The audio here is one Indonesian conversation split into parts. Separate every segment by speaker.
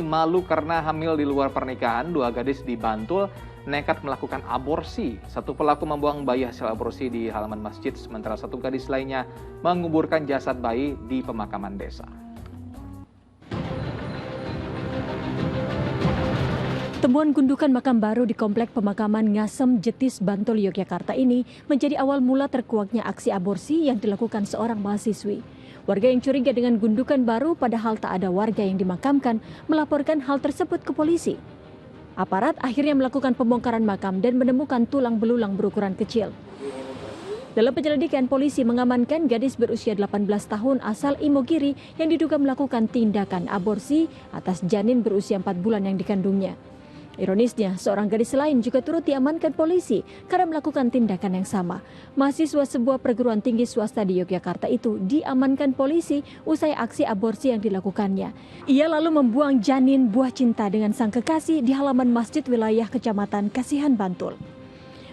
Speaker 1: Malu karena hamil di luar pernikahan, dua gadis di Bantul nekat melakukan aborsi. Satu pelaku membuang bayi hasil aborsi di halaman masjid, sementara satu gadis lainnya menguburkan jasad bayi di pemakaman desa.
Speaker 2: Temuan gundukan makam baru di Komplek Pemakaman Ngasem, Jetis, Bantul, Yogyakarta ini menjadi awal mula terkuaknya aksi aborsi yang dilakukan seorang mahasiswi. Warga yang curiga dengan gundukan baru padahal tak ada warga yang dimakamkan melaporkan hal tersebut ke polisi. Aparat akhirnya melakukan pembongkaran makam dan menemukan tulang belulang berukuran kecil. Dalam penyelidikan, polisi mengamankan gadis berusia 18 tahun asal Imogiri yang diduga melakukan tindakan aborsi atas janin berusia 4 bulan yang dikandungnya. Ironisnya, seorang gadis lain juga turut diamankan polisi karena melakukan tindakan yang sama. Mahasiswa sebuah perguruan tinggi swasta di Yogyakarta itu diamankan polisi usai aksi aborsi yang dilakukannya. Ia lalu membuang janin buah cinta dengan sang kekasih di halaman masjid wilayah Kecamatan Kasihan, Bantul.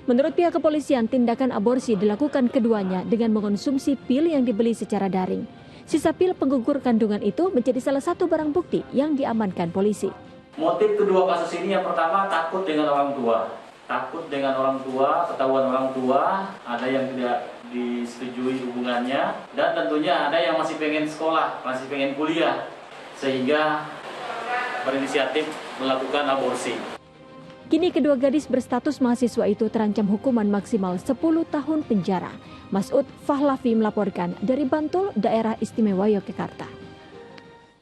Speaker 2: Menurut pihak kepolisian, tindakan aborsi dilakukan keduanya dengan mengonsumsi pil yang dibeli secara daring. Sisa pil penggugur kandungan itu menjadi salah satu barang bukti yang diamankan polisi.
Speaker 3: Motif kedua kasus ini yang pertama takut dengan orang tua. Takut dengan orang tua, ketahuan orang tua, ada yang tidak disetujui hubungannya, dan tentunya ada yang masih pengen sekolah, masih pengen kuliah, sehingga berinisiatif melakukan aborsi.
Speaker 2: Kini kedua gadis berstatus mahasiswa itu terancam hukuman maksimal 10 tahun penjara. Masud Fahlavi melaporkan dari Bantul, Daerah Istimewa Yogyakarta.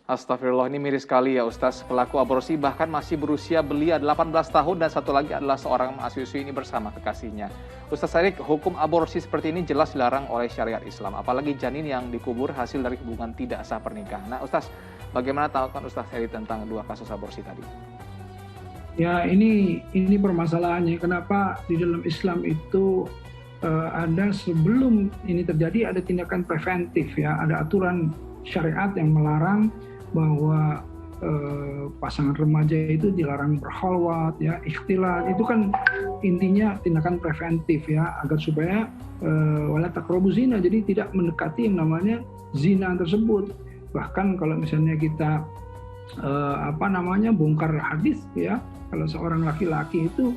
Speaker 1: Astagfirullah, ini miris sekali ya Ustaz. Pelaku aborsi bahkan masih berusia belia 18 tahun dan satu lagi adalah seorang mahasiswi ini bersama kekasihnya. Ustaz Erik, hukum aborsi seperti ini jelas dilarang oleh syariat Islam. Apalagi janin yang dikubur hasil dari hubungan tidak sah pernikahan. Nah Ustaz, bagaimana tanggapan Ustaz Erik tentang dua kasus aborsi tadi?
Speaker 4: Ya ini permasalahannya. Kenapa di dalam Islam itu ada sebelum ini terjadi ada tindakan preventif ya. Ada aturan syariat yang melarang bahwa pasangan remaja itu dilarang berkhalwat ya, ikhtilat. Itu kan intinya tindakan preventif ya, agar supaya wala taqrabu zina, jadi tidak mendekati yang namanya zina tersebut. Bahkan kalau misalnya kita bongkar hadis ya, kalau seorang laki-laki itu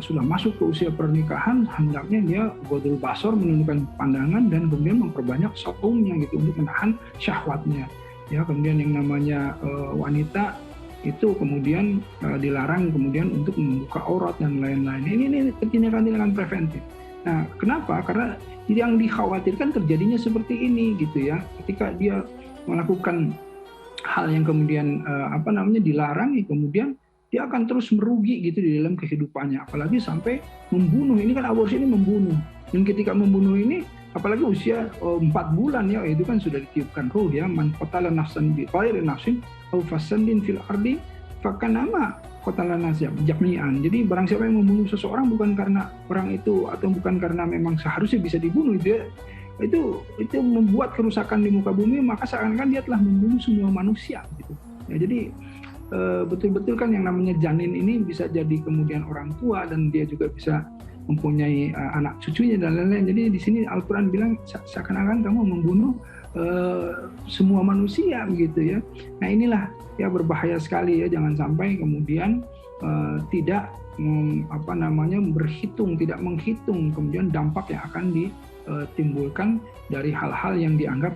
Speaker 4: sudah masuk ke usia pernikahan, hendaknya dia ghodul basar, menundukkan pandangan dan kemudian memperbanyak saumnya gitu untuk menahan syahwatnya. Ya, kemudian yang namanya wanita itu kemudian dilarang kemudian untuk membuka aurat dan lain-lain. Ini tindakan-tindakan preventif. Nah, kenapa? Karena yang dikhawatirkan terjadinya seperti ini gitu ya. Ketika dia melakukan hal yang kemudian dilarang, kemudian dia akan terus merugi gitu di dalam kehidupannya, apalagi sampai membunuh. Ini kan aborsi ini membunuh, dan ketika membunuh ini apalagi usia 4 bulan ya, itu kan sudah ditiupkan ruh ya. Man qatala nafsan bi ghairi nafsin aw fasadin fil ardi fakanama qatala nasya jami'an. Jadi barang siapa yang membunuh seseorang bukan karena orang itu atau bukan karena memang seharusnya bisa dibunuh, itu membuat kerusakan di muka bumi, maka seakan-akan dia telah membunuh semua manusia gitu. Ya, jadi betul-betul kan yang namanya janin ini bisa jadi kemudian orang tua, dan dia juga bisa mempunyai anak cucunya dan lain-lain. Jadi di sini Al-Quran bilang seakan-akan kamu membunuh semua manusia begitu ya. Nah inilah ya berbahaya sekali ya, jangan sampai kemudian tidak tidak menghitung kemudian dampak yang akan ditimbulkan dari hal-hal yang dianggap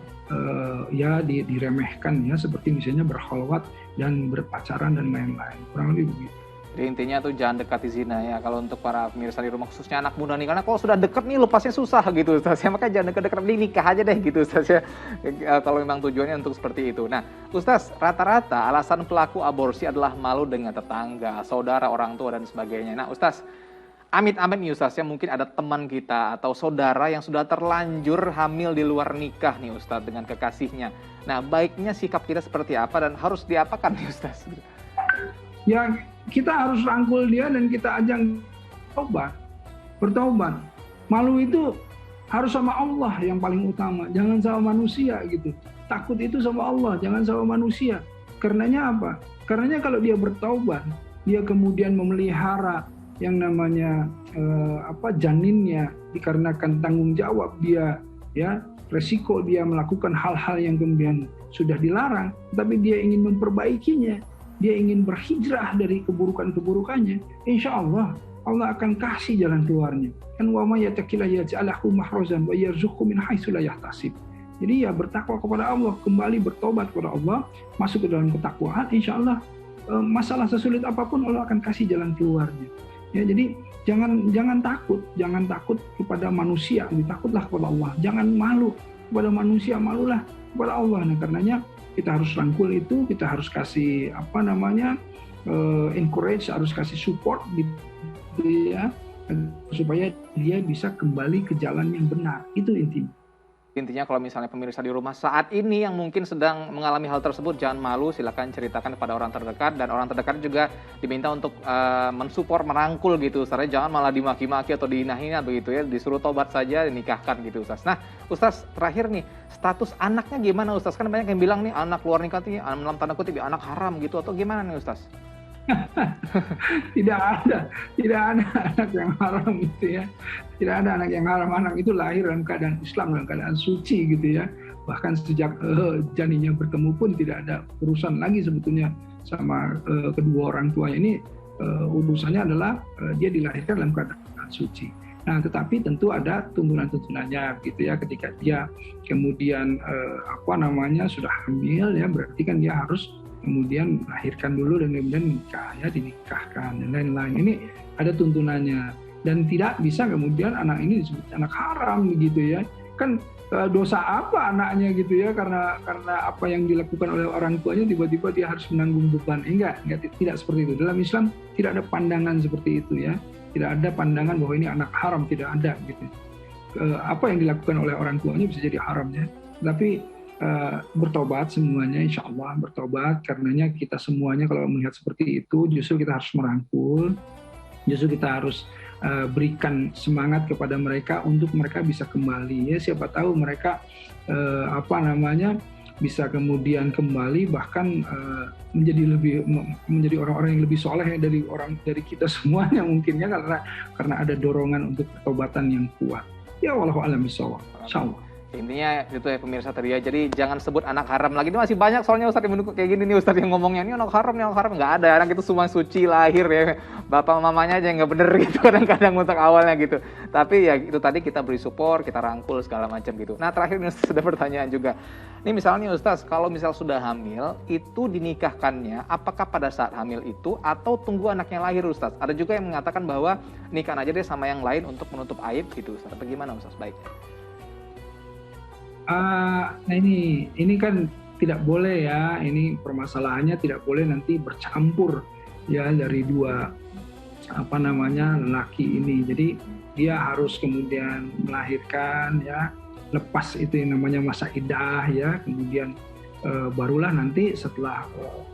Speaker 4: diremehkan ya, seperti misalnya berkhalwat dan berpacaran dan lain-lain. Kurang lebih begitu.
Speaker 1: Jadi intinya tuh jangan dekati zina ya, kalau untuk para pemirsa di rumah, khususnya anak muda nih, karena kalau sudah deket nih lepasnya susah gitu Ustaz ya, makanya jangan deket-deket, nikah aja deh gitu Ustaz ya, kalau memang tujuannya untuk seperti itu. Nah Ustaz, rata-rata alasan pelaku aborsi adalah malu dengan tetangga, saudara, orang tua dan sebagainya. Nah Ustaz, amit-amit nih Ustaz ya, mungkin ada teman kita atau saudara yang sudah terlanjur hamil di luar nikah nih Ustaz dengan kekasihnya. Nah baiknya sikap kita seperti apa dan harus diapakan nih Ustaz?
Speaker 4: Ya kita harus rangkul dia dan kita ajak bertobat. Malu itu harus sama Allah yang paling utama, jangan sama manusia gitu. Takut itu sama Allah, jangan sama manusia. Karenanya apa? Karenanya kalau dia bertaubat, dia kemudian memelihara yang namanya janinnya, dikarenakan tanggung jawab dia ya, resiko dia melakukan hal-hal yang kemudian sudah dilarang, tapi dia ingin memperbaikinya, dia ingin berhijrah dari keburukan-keburukannya, insya Allah Allah akan kasih jalan keluarnya. Kan wa may yattaqillah yaj'al lahu makhrazan wa yarzuqhu min haitsu la yahtasib. Jadi ya bertakwa kepada Allah, kembali bertobat kepada Allah, masuk ke dalam ketakwaan, insya Allah masalah sesulit apapun Allah akan kasih jalan keluarnya. Ya, jadi jangan takut kepada manusia, takutlah kepada Allah. Jangan malu kepada manusia, malulah kepada Allah. Nah, karenanya kita harus rangkul itu, kita harus kasih encourage, harus kasih support gitu ya, supaya dia bisa kembali ke jalan yang benar. Itu
Speaker 1: Intinya kalau misalnya pemirsa di rumah saat ini yang mungkin sedang mengalami hal tersebut, jangan malu, silakan ceritakan kepada orang terdekat, dan orang terdekat juga diminta untuk mensupport, merangkul gitu Ustaz. Jangan malah dimaki-maki atau dihina-hina begitu ya, disuruh tobat saja, dinikahkan gitu Ustaz. Nah Ustaz, terakhir nih, status anaknya gimana Ustaz? Kan banyak yang bilang nih anak luar nikah ini dalam tanda kutip anak haram gitu, atau gimana nih Ustaz?
Speaker 4: Tidak ada anak yang haram gitu ya. Tidak ada anak yang haram. Anak itu lahir dalam keadaan Islam, dalam keadaan suci gitu ya. Bahkan sejak janinnya bertemu pun tidak ada urusan lagi sebetulnya sama kedua orang tuanya. Ini urusannya adalah dia dilahirkan dalam keadaan suci. Nah, tetapi tentu ada tuntunan-tuntunannya gitu ya. Ketika dia kemudian sudah hamil ya, berarti kan dia harus kemudian melahirkan dulu dan kemudian nikah ya, dinikahkan dan lain-lain. Ini ada tuntunannya, dan tidak bisa kemudian anak ini disebut anak haram gitu ya. Kan dosa apa anaknya gitu ya, karena apa yang dilakukan oleh orang tuanya tiba-tiba dia harus menanggung beban. Enggak, tidak seperti itu. Dalam Islam tidak ada pandangan seperti itu ya. Tidak ada pandangan bahwa ini anak haram, tidak ada gitu. Apa yang dilakukan oleh orang tuanya bisa jadi haram ya. Tapi bertobat semuanya, insya Allah bertobat. Karenanya kita semuanya kalau melihat seperti itu, justru kita harus merangkul, justru kita harus berikan semangat kepada mereka untuk mereka bisa kembali ya. Siapa tahu mereka bisa kemudian kembali, bahkan menjadi orang-orang yang lebih soleh dari kita semuanya mungkin ya, karena ada dorongan untuk pertobatan yang kuat. Ya wallahu a'lam bishawab. Insyaallah.
Speaker 1: Intinya itu ya pemirsa tadi ya, jadi jangan sebut anak haram lagi. Ini masih banyak soalnya Ustadz yang mendukung kayak gini nih, Ustadz yang ngomongnya ini anak haram. Nggak ada, anak itu semua suci lahir ya, bapak mamanya aja yang nggak bener gitu kadang-kadang untuk awalnya gitu. Tapi ya itu tadi, kita beri support, kita rangkul segala macam gitu. Nah terakhir ini Ustadz, ada pertanyaan juga. Ini misalnya Ustadz, kalau misal sudah hamil, itu dinikahkannya apakah pada saat hamil itu atau tunggu anaknya lahir Ustadz? Ada juga yang mengatakan bahwa nikah aja deh sama yang lain untuk menutup aib gitu Ustadz. Bagaimana Ustadz baiknya?
Speaker 4: Nah ini kan tidak boleh ya, ini permasalahannya tidak boleh nanti bercampur ya dari dua lelaki ini. Jadi dia harus kemudian melahirkan ya, lepas itu yang namanya masa iddah ya, kemudian barulah nanti setelah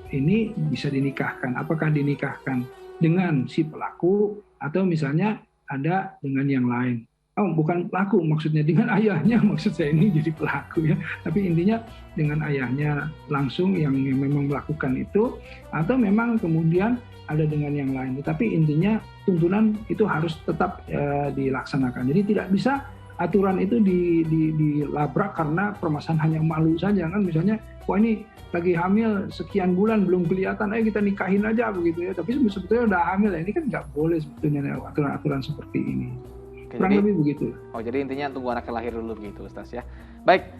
Speaker 4: ini bisa dinikahkan. Apakah dinikahkan dengan si pelaku atau misalnya ada dengan yang lain? Oh, bukan pelaku, maksudnya dengan ayahnya, maksud saya ini jadi pelaku ya. Tapi intinya dengan ayahnya langsung yang memang melakukan itu, atau memang kemudian ada dengan yang lain. Tapi intinya tuntunan itu harus tetap dilaksanakan. Jadi tidak bisa aturan itu dilabrak karena permasalahan hanya malu saja kan. Misalnya, wah ini lagi hamil sekian bulan belum kelihatan, ayo kita nikahin aja begitu ya. Tapi sebetulnya udah hamil ya, ini kan nggak boleh sebetulnya aturan-aturan seperti ini. Kurang lebih begitu.
Speaker 1: Oh, jadi intinya tunggu anaknya lahir dulu begitu Ustaz ya. Baik.